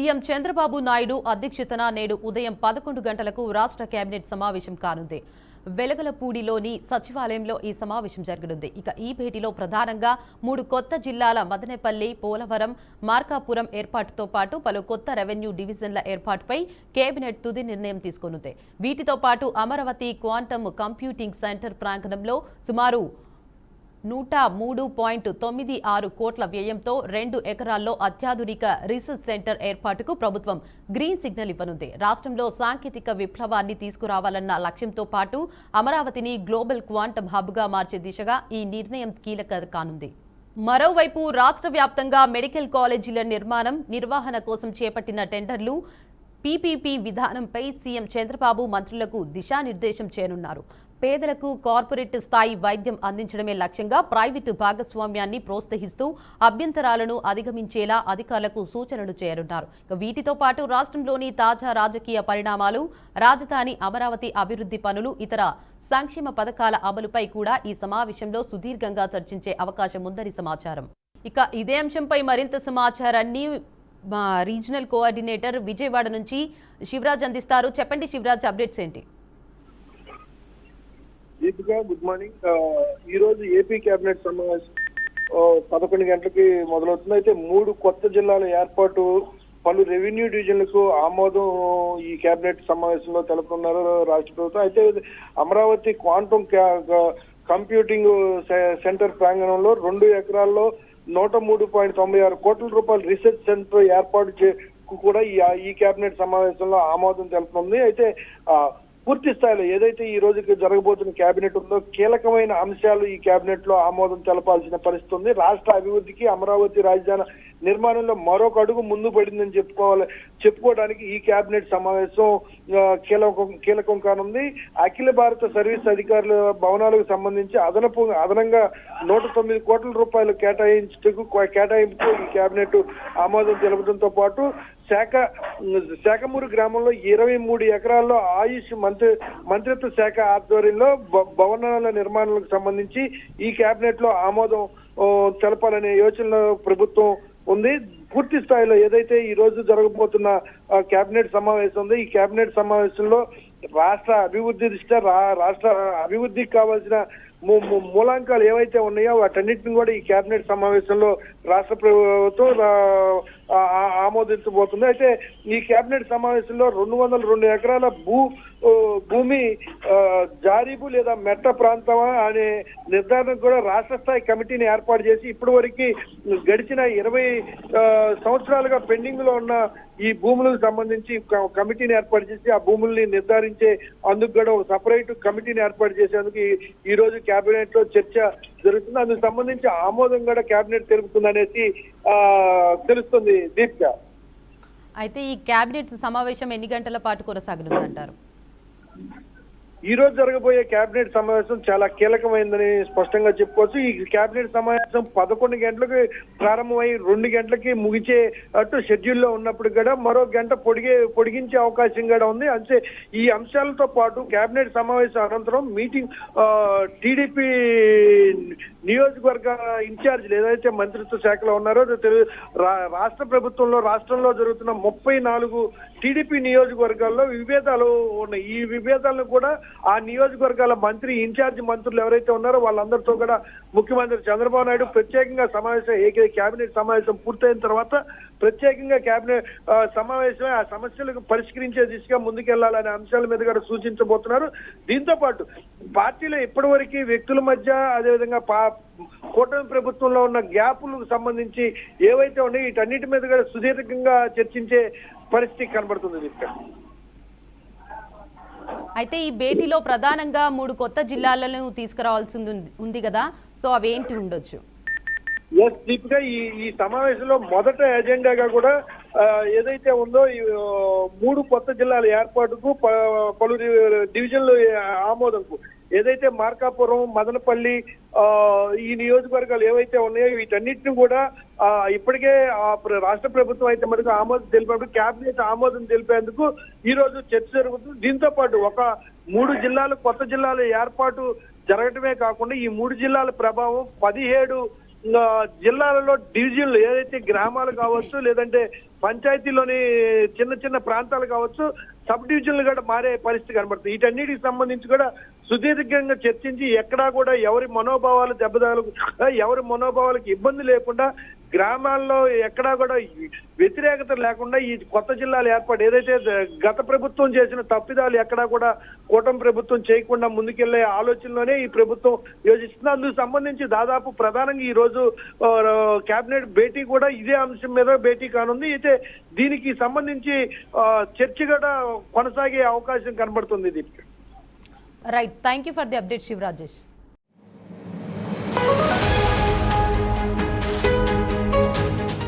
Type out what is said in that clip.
CM Chandrababu Naidu అధ్యక్షతన నేడు ఉదయం 11 గంటలకు రాష్ట్ర కేబినెట్ సమావేశం కానుంది. వెలగలపూడిలోని సచివాలయంలో ఈ సమావేశం జరగనుంది. ఇక ఈ భేటీలో ప్రధానంగా 3 కొత్త జిల్లాల మదనపల్లి, పోలవరం, మార్కాపురం ఏర్పాటుతో పాటు పలు కొత్త రెవెన్యూ డివిజన్ల ఏర్పాటుపై కేబినెట్ తుది నిర్ణయం తీసుకోనుంది. వీటితో పాటు అమరావతి క్వాంటమ్ కంప్యూటింగ్ సెంటర్ ప్రాంగణంలో సుమారు 103.96 కోట్ల వ్యయంతో 2 ఎకరాల్లో అత్యాధునిక రీసెర్చ్ సెంటర్ ఏర్పాటుకు ప్రభుత్వం గ్రీన్ సిగ్నల్ ఇవ్వనుంది. రాష్ట్రంలో సాంకేతిక విప్లవాన్ని తీసుకురావాలన్న లక్ష్యంతో పాటు అమరావతిని గ్లోబల్ క్వాంటమ్ హబ్గా మార్చే దిశగా ఈ నిర్ణయం కీలక కానుంది. మరోవైపు రాష్ట్ర వ్యాప్తంగా మెడికల్ కాలేజీల నిర్వహణ కోసం చేపట్టిన టెండర్లు పీపీపీ విధానంపై సీఎం చంద్రబాబు మంత్రులకు దిశానిర్దేశం చేయనున్నారు. పేదలకు కార్పొరేట్ స్థాయి వైద్యం అందించడమే లక్ష్యంగా ప్రైవేటు భాగస్వామ్యాన్ని ప్రోత్సహిస్తూ అభ్యంతరాలను అధిగమించేలా అధికారులకు సూచనలు చేయనున్నారు. వీటితో పాటు రాష్ట్రంలోని తాజా రాజకీయ పరిణామాలు, రాజధాని అమరావతి అభివృద్ధి పనులు, ఇతర సంక్షేమ పథకాల అమలుపై కూడా ఈ సమావేశంలో సుదీర్ఘంగా చర్చించే అవకాశం ఉందని సమాచారం. ఇక ఇదే అంశంపై మరింత సమాచారాన్ని మా రీజనల్ కోఆర్డినేటర్ విజయవాడ నుంచి శివరాజ్ అందిస్తారు. చెప్పండి శివరాజ్, అప్డేట్స్ ఏంటి? Deepika, good morning. ఈ రోజు ఏపీ కేబినెట్ సమావేశం 11 గంటలకి మొదలవుతుంది. అయితే 3 కొత్త జిల్లాల ఏర్పాటు, పలు రెవెన్యూ డివిజన్లకు ఆమోదం ఈ కేబినెట్ సమావేశంలో తెలుపుతున్నారు రాష్ట్ర ప్రభుత్వం. అయితే అమరావతి క్వాంటమ్ కంప్యూటింగ్ సెంటర్ ప్రాంగణంలో 2 ఎకరాల్లో 103.96 కోట్ల రూపాయల రీసెర్చ్ సెంటర్ ఏర్పాటు కూడా ఈ కేబినెట్ సమావేశంలో ఆమోదం తెలుపుతుంది. అయితే పూర్తి స్థాయిలో ఏదైతే ఈ రోజుకి జరగబోతున్న కేబినెట్ ఉందో కీలకమైన అంశాలు ఈ కేబినెట్ లో ఆమోదం తెలపాల్సిన పరిస్థితి ఉంది. రాష్ట్ర అభివృద్ధికి అమరావతి రాజధాని నిర్మాణంలో మరొక అడుగు ముందు పడిందని చెప్పుకోవడానికి ఈ కేబినెట్ సమావేశం కీలకం కానుంది. అఖిల భారత సర్వీస్ అధికారుల భవనాలకు సంబంధించి అదనంగా 109 కోట్ల రూపాయలు కేటాయింపుకు ఈ కేబినెట్ ఆమోదం తెలపడంతో పాటు శాఖమూరు గ్రామంలో 23 ఎకరాల్లో ఆయుష్ మంత్రిత్వ శాఖ ఆధ్వర్యంలో భవనాల నిర్మాణాలకు సంబంధించి ఈ కేబినెట్ లో ఆమోదం తెలపాలనే యోచనలో ప్రభుత్వం ఉంది. పూర్తి స్థాయిలో ఏదైతే ఈ రోజు జరగబోతున్న కేబినెట్ సమావేశం ఉంది, ఈ కేబినెట్ సమావేశంలో రాష్ట్ర అభివృద్ధి దృష్ట్యా రాష్ట్ర అభివృద్ధికి కావాల్సిన మూలాంకాలు ఏవైతే ఉన్నాయో వాటన్నిటిని కూడా ఈ కేబినెట్ సమావేశంలో రాష్ట్ర ప్రభుత్వం ఆమోదించబోతుంది. అయితే ఈ కేబినెట్ సమావేశంలో 202 ఎకరాల భూమి జారీబు లేదా మెట్ట ప్రాంతమా అనే నిర్ధారణ కూడా రాష్ట్ర స్థాయి కమిటీని ఏర్పాటు చేసి ఇప్పటి వరకు గడిచిన 20 సంవత్సరాలుగా పెండింగ్ లో ఉన్న ఈ భూములకు సంబంధించి కమిటీని ఏర్పాటు చేసి ఆ భూముల్ని నిర్ధారించే అందుకు కూడా ఒక సపరేట్ కమిటీని ఏర్పాటు చేసేందుకు ఈ రోజు కేబినెట్ లో చర్చ జరుగుతుంది. అందుకు సంబంధించి ఆమోదం కూడా కేబినెట్ తెలుపుతుంది అనేసి తెలుస్తుంది. దీపిక, అయితే ఈ కేబినెట్ సమావేశం ఎన్ని గంటల పాటు కొనసాగనుందంటారు? ఈ రోజు జరగబోయే కేబినెట్ సమావేశం చాలా కీలకమైందని స్పష్టంగా చెప్పుకోవచ్చు. ఈ కేబినెట్ సమావేశం 11 గంటలకు ప్రారంభమై 2 గంటలకి ముగిచేటట్టు షెడ్యూల్లో ఉన్నప్పుడు కూడా మరో గంట పొడిగించే అవకాశం కూడా ఉంది. అంటే ఈ అంశాలతో పాటు కేబినెట్ సమావేశం అనంతరం మీటింగ్ టీడీపీ నియోజకవర్గ ఇన్ఛార్జీలు ఏదైతే మంత్రిత్వ శాఖలో ఉన్నారో రాష్ట్ర ప్రభుత్వంలో రాష్ట్రంలో జరుగుతున్న 34 టీడీపీ నియోజకవర్గాల్లో విభేదాలు ఉన్నాయి. ఈ విభేదాలను కూడా ఆ నియోజకవర్గాల ఇన్ఛార్జి మంత్రులు ఎవరైతే ఉన్నారో వాళ్ళందరితో కూడా ముఖ్యమంత్రి చంద్రబాబు నాయుడు ప్రత్యేకంగా కేబినెట్ సమావేశం పూర్తయిన తర్వాత ప్రత్యేకంగా కేబినెట్ సమావేశమే ఆ సమస్యలకు పరిష్కరించే దిశగా ముందుకెళ్లాలనే అంశాల మీద కూడా సూచించబోతున్నారు. దీంతో పాటు పార్టీలో ఇప్పటివరకు వ్యక్తుల మధ్య అదేవిధంగా కూటమి ప్రభుత్వంలో ఉన్న గ్యాపులకు సంబంధించి ఏవైతే ఉన్నాయో వీటన్నిటి మీద కూడా సుదీర్ఘంగా చర్చించే పరిస్థితి కనబడుతుంది. అయితే ఈ భేటీలో ప్రధానంగా 3 కొత్త జిల్లాలను తీసుకురావాల్సి ఉంది కదా, సో అవేంటి ఉండొచ్చు? ఎస్ దీపిక, ఈ సమావేశంలో మొదట ఎజెండాగా కూడా ఏదైతే ఉందో ఈ 3 కొత్త జిల్లాల ఏర్పాటుకు పలు డివిజన్లు ఆమోదంకు ఏదైతే మార్కాపురం, మదనపల్లి ఈ నియోజకవర్గాలు ఏవైతే ఉన్నాయో వీటన్నిటిని కూడా ఇప్పటికే రాష్ట్ర ప్రభుత్వం అయితే మనకు ఆమోదం తెలిపేందుకు కేబినెట్ ఆమోదం తెలిపేందుకు ఈ రోజు చర్చ జరుగుతుంది. దీంతో పాటు ఒక 3 కొత్త జిల్లాల ఏర్పాటు జరగటమే కాకుండా ఈ 3 జిల్లాల ప్రభావం 17 జిల్లాలలో డివిజన్లు ఏదైతే గ్రామాలు కావచ్చు, లేదంటే పంచాయతీలోని చిన్న చిన్న ప్రాంతాలు కావచ్చు, సబ్ డివిజన్లు కూడా మారే పరిస్థితి కనబడుతుంది. వీటన్నిటికి సంబంధించి కూడా సుదీర్ఘంగా చర్చించి ఎక్కడా కూడా ఎవరి మనోభావాలు ఎవరి మనోభావాలకు ఇబ్బంది లేకుండా గ్రామాల్లో ఎక్కడా కూడా వ్యతిరేకత లేకుండా ఈ కొత్త జిల్లాల ఏర్పాటు ఏదైతే గత ప్రభుత్వం చేసిన తప్పిదాలు ఎక్కడా కూడా కూటమి ప్రభుత్వం చేయకుండా ముందుకెళ్లే ఆలోచనలోనే ఈ ప్రభుత్వం యోచిస్తుంది. అందుకు సంబంధించి దాదాపు ప్రధానంగా ఈ రోజు కేబినెట్ భేటీ కూడా ఇదే అంశం మీద భేటీ కానుంది. అయితే దీనికి సంబంధించి చర్చ కూడా కొనసాగే అవకాశం కనబడుతుంది. దీనికి right, thank you for the update శివరాజేష్.